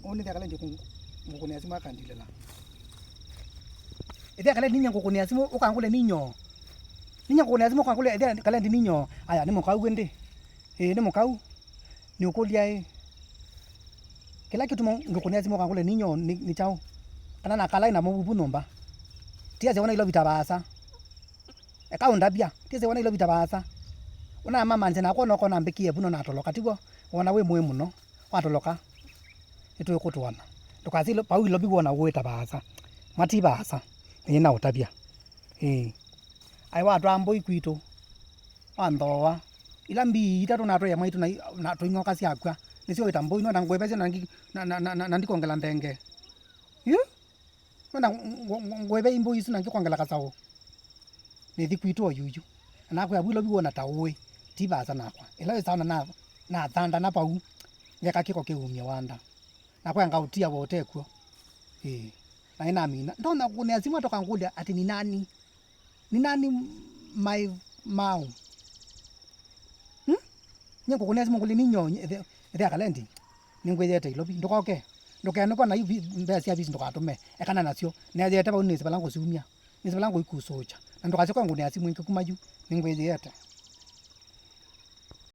Oni kala ndi ngukuni asimu akandile la. Ede kala ninya ngukuni asimu ukangule ninyo. Ninya ngukuni asimu ukangule ede kala ndi ninyo. Aya ni mukau gwende. Ni mukau. Ni ukulia kila kitu ngukuni asimu ukangule ninyo ni chao. Kana nakala ina mubu nomba. Tia zeona ilo vitabasa. Eka undabia. Tia zeona ilo vitabasa. Una mama nje na kono kona mbikie buno natoloka tigo. Wana we muhimu no. Watoloka. Itu yokutwana. Tukazilo pa wilo bigona weta basa. Mati basa. Yena utabia. Ai wa drambo ikwito. Andowa. Ila mbi itatu nato ya maitu na to ingoka si akwa. Nisio itambo ino na ngwebeze na ndikongela ndenge. Mana ngwebe imbo isu na ngikongela kasawo. Nithi kwito yuyu. Na kwa wilo bigona tawe. Tibasa nakwa. Ila isana na thanda na pau. Ngeka kiko kiumia wanda. Na kwa ngautia wote kwa. Na ina mina. Ndona kune azimu atoka ngulia ati ni nani? Ni nani my mau? Nyengo kune azimu nguli ninyo ede akalendi. Ningwete ilobi ndokoke. Ndoke nuko na hivi mbesi ya bizi ndokatume. Ekana nasio. Ne yete ba unese balango sumia. Nise balango ikusocha. Na ndokachiko ngune azimu nkikumayu. Ningwete.